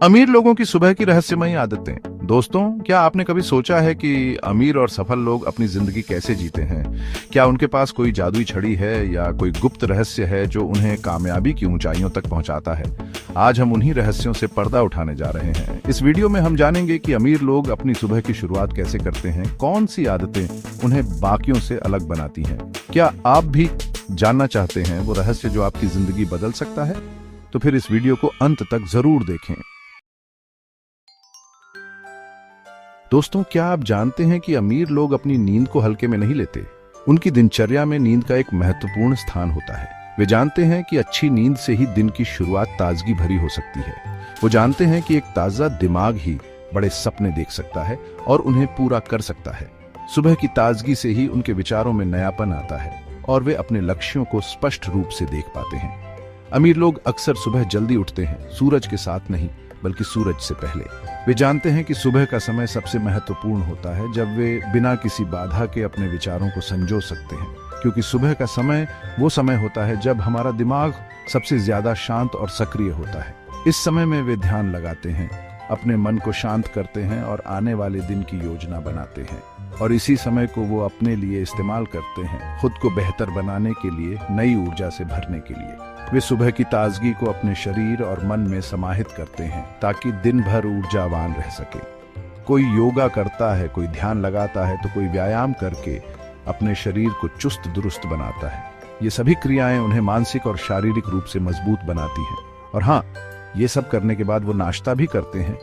अमीर लोगों की सुबह की रहस्यमयी आदतें। दोस्तों, क्या आपने कभी सोचा है कि अमीर और सफल लोग अपनी जिंदगी कैसे जीते हैं? क्या उनके पास कोई जादुई छड़ी है या कोई गुप्त रहस्य है जो उन्हें कामयाबी की ऊंचाइयों तक पहुंचाता है? आज हम उन्हीं रहस्यों से पर्दा उठाने जा रहे हैं। इस वीडियो में हम जानेंगे कि अमीर लोग अपनी सुबह की शुरुआत कैसे करते हैं, कौन सी आदतें उन्हें बाकियों से अलग बनाती हैं। क्या आप भी जानना चाहते हैं वो रहस्य जो आपकी जिंदगी बदल सकता है? तो फिर इस वीडियो को अंत तक जरूर देखें। दोस्तों, क्या आप जानते हैं कि अमीर लोग अपनी नींद को हल्के में नहीं लेते? उनकी दिनचर्या में नींद का एक महत्वपूर्ण स्थान होता है। वे जानते हैं कि अच्छी नींद से ही दिन की शुरुआत ताजगी भरी हो सकती है। वो जानते हैं कि एक ताजा दिमाग ही बड़े सपने देख सकता है और उन्हें पूरा कर सकता है। सुबह की ताजगी से ही उनके विचारों में नयापन आता है और वे अपने लक्ष्यों को स्पष्ट रूप से देख पाते हैं। अमीर लोग अक्सर सुबह जल्दी उठते हैं, सूरज के साथ नहीं बल्कि सूरज से पहले। वे जानते हैं कि सुबह का समय सबसे महत्वपूर्ण होता है, जब वे बिना किसी बाधा के अपने विचारों को संजो सकते हैं, क्योंकि सुबह का समय वो समय होता है जब हमारा दिमाग सबसे ज्यादा शांत और सक्रिय होता है। इस समय में वे ध्यान लगाते हैं, अपने मन को शांत करते हैं और आने वाले दिन की योजना बनाते हैं। और इसी समय को वो अपने लिए इस्तेमाल करते हैं, खुद को बेहतर बनाने के लिए, नई ऊर्जा से भरने के लिए। वे सुबह की ताजगी को अपने शरीर और मन में समाहित करते हैं ताकि दिन भर ऊर्जावान रह सके। कोई योगा करता है, कोई ध्यान लगाता है, तो कोई व्यायाम करके अपने शरीर को चुस्त दुरुस्त बनाता है। ये सभी क्रियाएं उन्हें मानसिक और शारीरिक रूप से मजबूत बनाती हैं। और हाँ, ये सब करने के बाद वो नाश्ता भी करते हैं,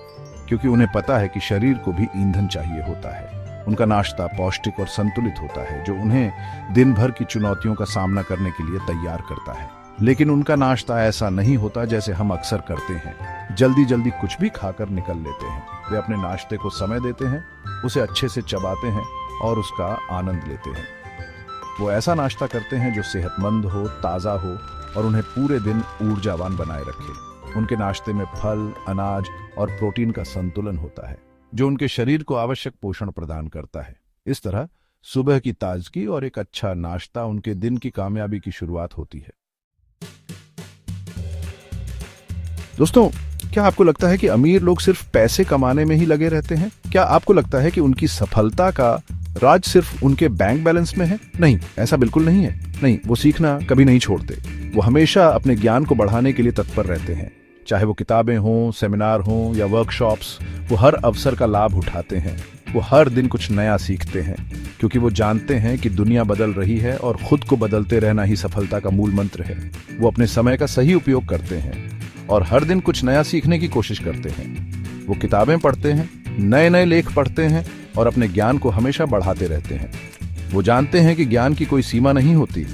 क्योंकि उन्हें पता है कि शरीर को भी ईंधन चाहिए होता है। उनका नाश्ता पौष्टिक और संतुलित होता है, जो उन्हें दिन भर की चुनौतियों का सामना करने के लिए तैयार करता है। लेकिन उनका नाश्ता ऐसा नहीं होता जैसे हम अक्सर करते हैं, जल्दी जल्दी कुछ भी खाकर निकल लेते हैं। वे अपने नाश्ते को समय देते हैं, उसे अच्छे से चबाते हैं और उसका आनंद लेते हैं। वो ऐसा नाश्ता करते हैं जो सेहतमंद हो, ताज़ा हो और उन्हें पूरे दिन ऊर्जावान बनाए रखे। उनके नाश्ते में फल, अनाज और प्रोटीन का संतुलन होता है, जो उनके शरीर को आवश्यक पोषण प्रदान करता है। इस तरह सुबह की ताजगी और एक अच्छा नाश्ता उनके दिन की कामयाबी की शुरुआत होती है। दोस्तों, क्या आपको लगता है कि अमीर लोग सिर्फ पैसे कमाने में ही लगे रहते हैं? क्या आपको लगता है कि उनकी सफलता का राज सिर्फ उनके बैंक बैलेंस में है? नहीं, ऐसा बिल्कुल नहीं है। नहीं, वो सीखना कभी नहीं छोड़ते। वो हमेशा अपने ज्ञान को बढ़ाने के लिए तत्पर रहते हैं। चाहे वो किताबें हों, सेमिनार हों या वर्कशॉप्स, वो हर अवसर का लाभ उठाते हैं। वो हर दिन कुछ नया सीखते हैं, क्योंकि वो जानते हैं कि दुनिया बदल रही है और खुद को बदलते रहना ही सफलता का मूल मंत्र है। वो अपने समय का सही उपयोग करते हैं और हर दिन कुछ नया सीखने की कोशिश करते हैं। वो किताबें पढ़ते हैं, नए नए लेख पढ़ते हैं और अपने ज्ञान को हमेशा बढ़ाते रहते हैं। वो जानते हैं कि ज्ञान की कोई सीमा नहीं होती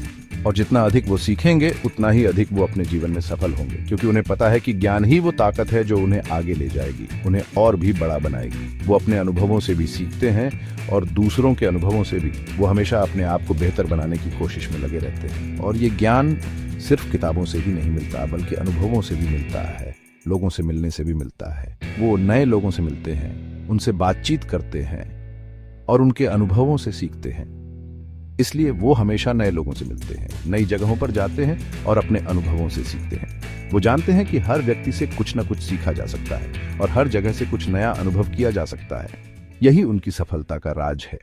और जितना अधिक वो सीखेंगे उतना ही अधिक वो अपने जीवन में सफल होंगे, क्योंकि उन्हें पता है कि ज्ञान ही वो ताकत है जो उन्हें आगे ले जाएगी, उन्हें और भी बड़ा बनाएगी। वो अपने अनुभवों से भी सीखते हैं और दूसरों के अनुभवों से भी। वो हमेशा अपने आप को बेहतर बनाने की कोशिश में लगे रहते हैं। और ये ज्ञान सिर्फ किताबों से ही नहीं मिलता, बल्कि अनुभवों से भी मिलता है, लोगों से मिलने से भी मिलता है। वो नए लोगों से मिलते हैं, उनसे बातचीत करते हैं और उनके अनुभवों से सीखते हैं। इसलिए वो हमेशा नए लोगों से मिलते हैं, नई जगहों पर जाते हैं और अपने अनुभवों से सीखते हैं। वो जानते हैं कि हर व्यक्ति से कुछ न कुछ सीखा जा सकता है और हर जगह से कुछ नया अनुभव किया जा सकता है। यही उनकी सफलता का राज है।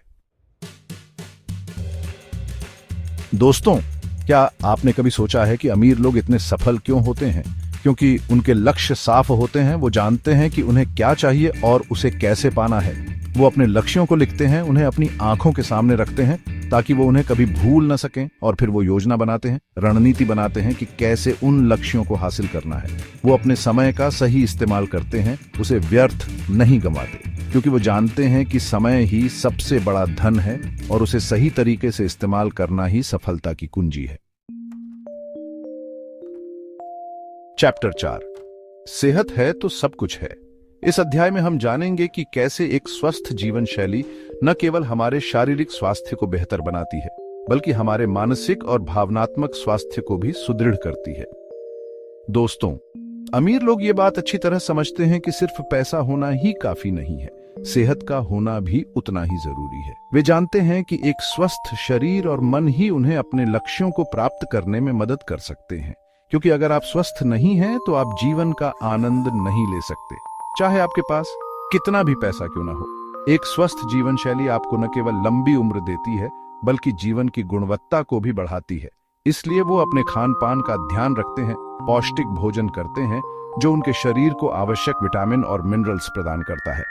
दोस्तों, क्या आपने कभी सोचा है कि अमीर लोग इतने सफल क्यों होते हैं? क्योंकि उनके लक्ष्य साफ होते हैं। वो जानते हैं कि उन्हें क्या चाहिए और उसे कैसे पाना है। वो अपने लक्ष्यों को लिखते हैं, उन्हें अपनी आंखों के सामने रखते हैं ताकि वो उन्हें कभी भूल न सकें, और फिर वो योजना बनाते हैं, रणनीति बनाते हैं कि कैसे उन लक्ष्यों को हासिल करना है। वो अपने समय का सही इस्तेमाल करते हैं, उसे व्यर्थ नहीं गंवाते, क्योंकि वो जानते हैं कि समय ही सबसे बड़ा धन है और उसे सही तरीके से इस्तेमाल करना ही सफलता की कुंजी है। चैप्टर 4, सेहत है तो सब कुछ है। इस अध्याय में हम जानेंगे कि कैसे एक स्वस्थ जीवन शैली न केवल हमारे शारीरिक स्वास्थ्य को बेहतर बनाती है, बल्कि हमारे मानसिक और भावनात्मक स्वास्थ्य को भी सुदृढ़ करती है। दोस्तों, अमीर लोग ये बात अच्छी तरह समझते हैं कि सिर्फ पैसा होना ही काफी नहीं है, सेहत का होना भी उतना ही जरूरी है। वे जानते हैं कि एक स्वस्थ शरीर और मन ही उन्हें अपने लक्ष्यों को प्राप्त करने में मदद कर सकते हैं, क्योंकि अगर आप स्वस्थ नहीं हैं तो आप जीवन का आनंद नहीं ले सकते। चाहे आपके पास कितना भी पैसा क्यों ना हो। एक स्वस्थ जीवन शैली आपको न केवल लंबी उम्र देती है बल्कि जीवन की गुणवत्ता को भी बढ़ाती है। इसलिए वो अपने खान पान का ध्यान रखते हैं, पौष्टिक भोजन करते हैं जो उनके शरीर को आवश्यक विटामिन और मिनरल्स प्रदान करता है।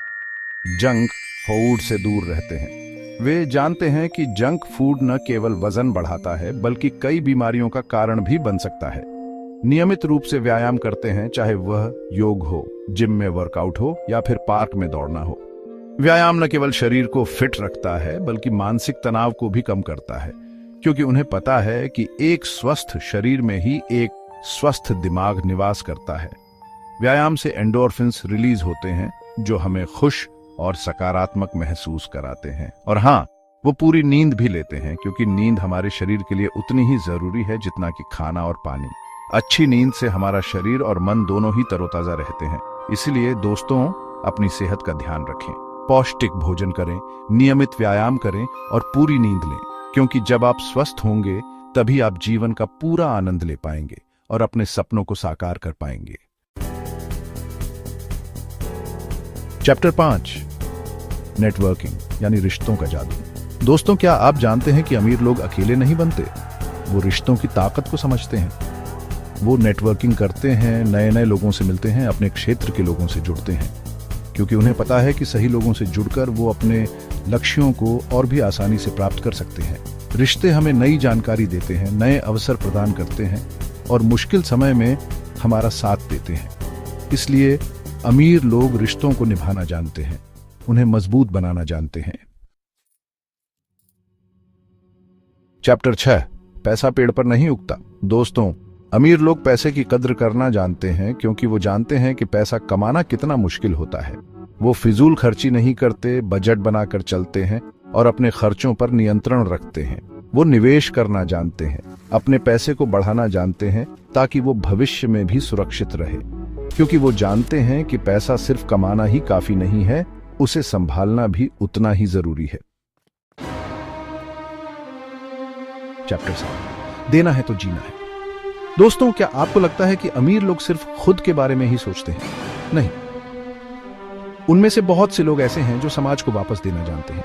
जंक फूड से दूर रहते हैं। वे जानते हैं कि जंक फूड न केवल वजन बढ़ाता है बल्कि कई बीमारियों का कारण भी बन सकता है। नियमित रूप से व्यायाम करते हैं, चाहे वह योग हो, जिम में वर्कआउट हो या फिर पार्क में दौड़ना हो। व्यायाम न केवल शरीर को फिट रखता है बल्कि मानसिक तनाव को भी कम करता है, क्योंकि उन्हें पता है कि एक स्वस्थ शरीर में ही एक स्वस्थ दिमाग निवास करता है। व्यायाम से एंडोर्फिन्स रिलीज होते हैं जो हमें खुश और सकारात्मक महसूस कराते हैं। और हाँ, वो पूरी नींद भी लेते हैं, क्योंकि नींद हमारे शरीर के लिए उतनी ही जरूरी है जितना कि खाना और पानी। अच्छी नींद से हमारा शरीर और मन दोनों ही तरोताजा रहते हैं। इसलिए दोस्तों, अपनी सेहत का ध्यान रखें, पौष्टिक भोजन करें, नियमित व्यायाम करें और पूरी नींद लें, क्योंकि जब आप स्वस्थ होंगे तभी आप जीवन का पूरा आनंद ले पाएंगे और अपने सपनों को साकार कर पाएंगे। चैप्टर 5, नेटवर्किंग यानी रिश्तों का जादू। दोस्तों, क्या आप जानते हैं कि अमीर लोग अकेले नहीं बनते, वो रिश्तों की ताकत को समझते हैं। वो नेटवर्किंग करते हैं, नए नए लोगों से मिलते हैं, अपने क्षेत्र के लोगों से जुड़ते हैं, क्योंकि उन्हें पता है कि सही लोगों से जुड़कर वो अपने लक्ष्यों को और भी आसानी से प्राप्त कर सकते हैं। रिश्ते हमें नई जानकारी देते हैं, नए अवसर प्रदान करते हैं और मुश्किल समय में हमारा साथ देते हैं। इसलिए अमीर लोग रिश्तों को निभाना जानते हैं, उन्हें मजबूत बनाना जानते हैं। चैप्टर 6, पैसा पेड़ पर नहीं उगता। दोस्तों, अमीर लोग पैसे की कद्र करना जानते हैं, क्योंकि वो जानते हैं कि पैसा कमाना कितना मुश्किल होता है। वो फिजूल खर्ची नहीं करते, बजट बनाकर चलते हैं और अपने खर्चों पर नियंत्रण रखते हैं। वो निवेश करना जानते हैं, अपने पैसे को बढ़ाना जानते हैं ताकि वो भविष्य में भी सुरक्षित रहे, क्योंकि वो जानते हैं कि पैसा सिर्फ कमाना ही काफी नहीं है, उसे संभालना भी उतना ही जरूरी है। चैप्टर 7, देना है तो जीना है। दोस्तों, क्या आपको लगता है कि अमीर लोग सिर्फ खुद के बारे में ही सोचते हैं? नहीं, उनमें से बहुत से लोग ऐसे हैं जो समाज को वापस देना जानते हैं।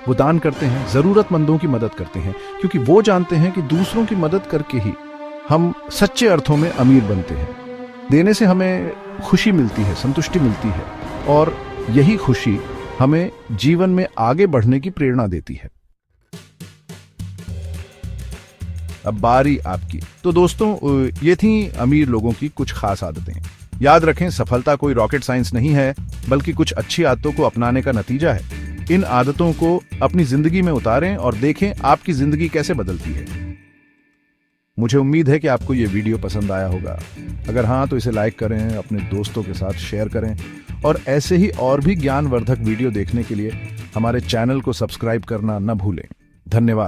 वो दान करते हैं, जरूरतमंदों की मदद करते हैं, क्योंकि वो जानते हैं कि दूसरों की मदद करके ही हम सच्चे अर्थों में अमीर बनते हैं। देने से हमें खुशी मिलती है, संतुष्टि मिलती है और यही खुशी हमें जीवन में आगे बढ़ने की प्रेरणा देती है। अब बारी आपकी। तो दोस्तों, ये थी अमीर लोगों की कुछ खास आदतें। याद रखें, सफलता कोई रॉकेट साइंस नहीं है, बल्कि कुछ अच्छी आदतों को अपनाने का नतीजा है। इन आदतों को अपनी जिंदगी में उतारें और देखें आपकी जिंदगी कैसे बदलती है। मुझे उम्मीद है कि आपको ये वीडियो पसंद आया होगा। अगर हाँ, तो इसे लाइक करें, अपने दोस्तों के साथ शेयर करें और ऐसे ही और भी ज्ञानवर्धक वीडियो देखने के लिए हमारे चैनल को सब्सक्राइब करना न भूलें। धन्यवाद।